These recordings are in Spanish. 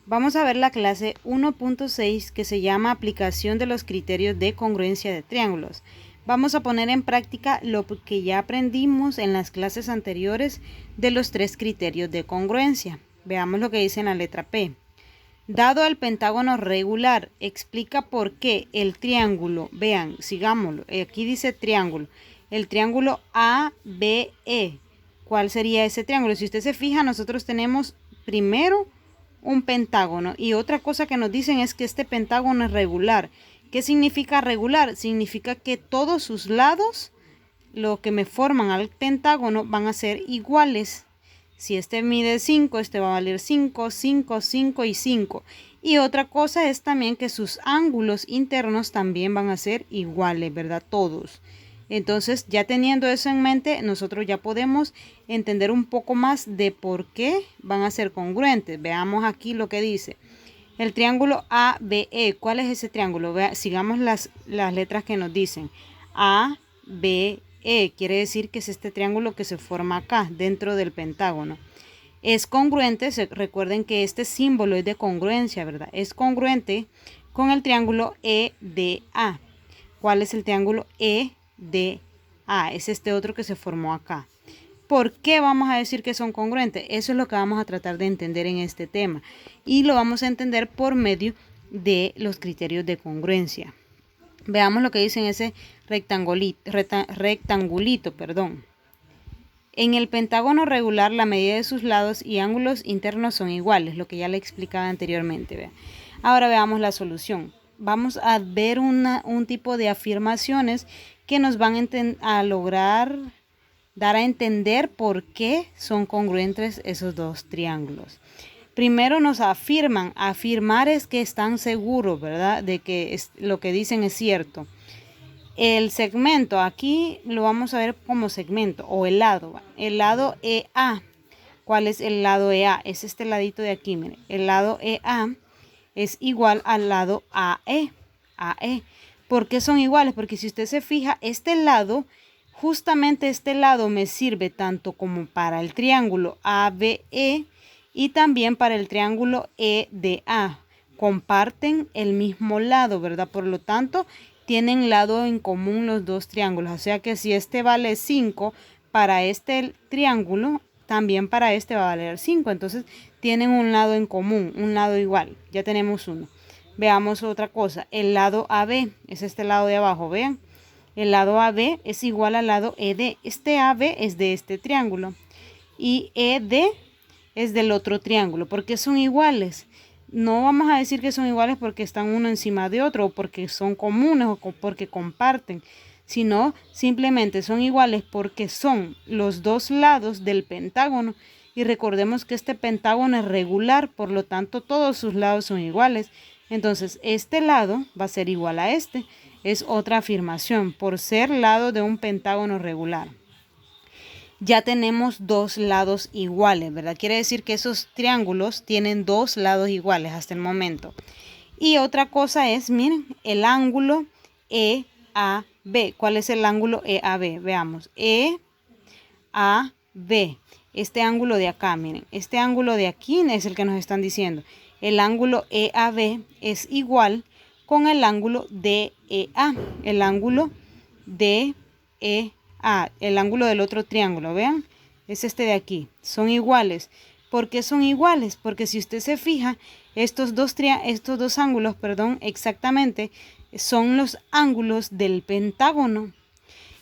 Vamos a ver la clase 1.6 que se llama Aplicación de los criterios de congruencia de triángulos. Vamos a poner en práctica lo que ya aprendimos en las clases anteriores de los tres criterios de congruencia. Veamos lo que dice en la letra P. Dado el pentágono regular, explica por qué el triángulo, vean, sigámoslo, aquí dice triángulo, el triángulo ABE. ¿Cuál sería ese triángulo? Si usted se fija, nosotros tenemos primero un pentágono y otra cosa que nos dicen es que este pentágono es regular. ¿Qué significa regular? Significa que todos sus lados, lo que me forman al pentágono, van a ser iguales. Si este mide 5, este va a valer 5, 5, 5 y 5. Y otra cosa es también que sus ángulos internos también van a ser iguales, ¿verdad? Todos. Entonces, ya teniendo eso en mente, nosotros ya podemos entender un poco más de por qué van a ser congruentes. Veamos aquí lo que dice. El triángulo ABE. ¿Cuál es ese triángulo? Sigamos las letras que nos dicen. ABE. Quiere decir que es este triángulo que se forma acá, dentro del pentágono. Es congruente, recuerden que este símbolo es de congruencia, ¿verdad? Es congruente con el triángulo EDA. ¿Cuál es el triángulo EDA? Es este otro que se formó acá. ¿Por qué vamos a decir que son congruentes? Eso es lo que vamos a tratar de entender en este tema. Y lo vamos a entender por medio de los criterios de congruencia. Veamos lo que dice en ese rectangulito. En el pentágono regular, la medida de sus lados y ángulos internos son iguales, lo que ya le explicaba anteriormente. ¿Ve? Ahora veamos la solución. Vamos a ver un tipo de afirmaciones que nos van a lograr dar a entender por qué son congruentes esos dos triángulos. Primero nos afirman. Afirmar es que están seguros, ¿verdad? De que lo que dicen es cierto. El segmento, aquí lo vamos a ver como segmento o el lado. El lado EA. ¿Cuál es el lado EA? Es este ladito de aquí, miren. El lado EA es igual al lado AE. ¿Por qué son iguales? Porque si usted se fija, este lado, justamente este lado me sirve tanto como para el triángulo ABE y también para el triángulo EDA. Comparten el mismo lado, ¿verdad? Por lo tanto, tienen lado en común los dos triángulos. O sea que si este vale 5 para este triángulo, también para este va a valer 5. Entonces, tienen un lado en común, un lado igual. Ya tenemos uno. Veamos otra cosa. El lado AB es este lado de abajo, vean. El lado AB es igual al lado ED. Este AB es de este triángulo. Y ED es del otro triángulo. ¿Por qué son iguales? No vamos a decir que son iguales porque están uno encima de otro o porque son comunes o porque comparten, sino simplemente son iguales porque son los dos lados del pentágono. Y recordemos que este pentágono es regular, por lo tanto todos sus lados son iguales. Entonces este lado va a ser igual a este. Es otra afirmación por ser lado de un pentágono regular. Ya tenemos dos lados iguales, ¿verdad? Quiere decir que esos triángulos tienen dos lados iguales hasta el momento. Y otra cosa es, miren, el ángulo EAB. ¿Cuál es el ángulo EAB? Veamos. EAB. Este ángulo de acá, miren. Este ángulo de aquí es el que nos están diciendo. El ángulo EAB es igual con el ángulo DEA. El ángulo DEA. El ángulo del otro triángulo, vean, es este de aquí, son iguales. ¿Por qué son iguales? Porque si usted se fija, estos dos ángulos, exactamente, son los ángulos del pentágono.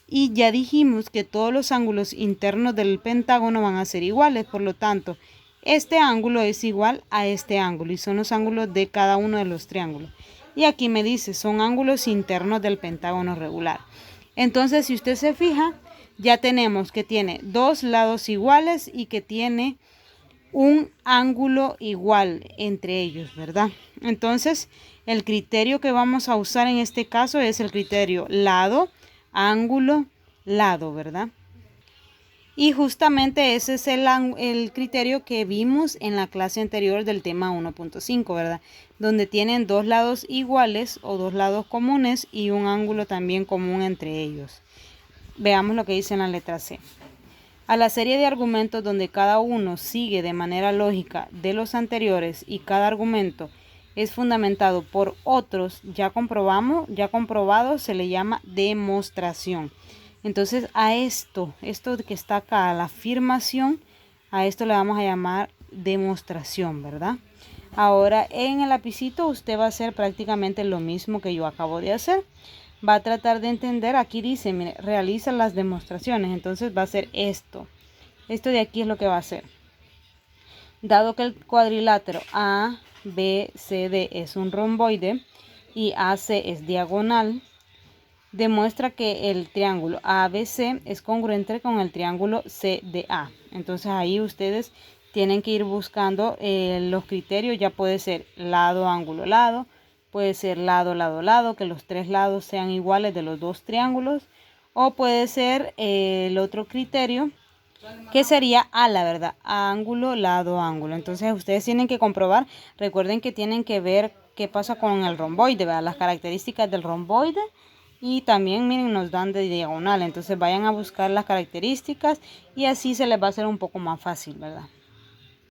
Y ya dijimos que todos los ángulos internos del pentágono van a ser iguales, por lo tanto, este ángulo es igual a este ángulo y son los ángulos de cada uno de los triángulos. Y aquí me dice, son ángulos internos del pentágono regular. Entonces, si usted se fija, ya tenemos que tiene dos lados iguales y que tiene un ángulo igual entre ellos, ¿verdad? Entonces, el criterio que vamos a usar en este caso es el criterio lado, ángulo, lado, ¿verdad? Y justamente ese es el criterio que vimos en la clase anterior del tema 1.5, ¿verdad? Donde tienen dos lados iguales o dos lados comunes y un ángulo también común entre ellos. Veamos lo que dice en la letra C. A la serie de argumentos donde cada uno sigue de manera lógica de los anteriores y cada argumento es fundamentado por otros ya comprobado, se le llama demostración. Entonces a esto que está acá, a la afirmación, a esto le vamos a llamar demostración, ¿verdad? Ahora en el lapicito usted va a hacer prácticamente lo mismo que yo acabo de hacer. Va a tratar de entender, aquí dice, mire, realiza las demostraciones, entonces va a hacer esto. Esto de aquí es lo que va a hacer. Dado que el cuadrilátero ABCD es un romboide y AC es diagonal, demuestra que el triángulo ABC es congruente con el triángulo CDA. Entonces ahí ustedes tienen que ir buscando los criterios. Ya puede ser lado, ángulo, lado. Puede ser lado, lado, lado, que los tres lados sean iguales de los dos triángulos. O puede ser el otro criterio, que sería a la verdad, ángulo, lado, ángulo. Entonces ustedes tienen que comprobar, recuerden que tienen que ver qué pasa con el romboide, ¿verdad? Las características del romboide, y también miren, nos dan de diagonal. Entonces vayan a buscar las características y así se les va a hacer un poco más fácil, ¿verdad?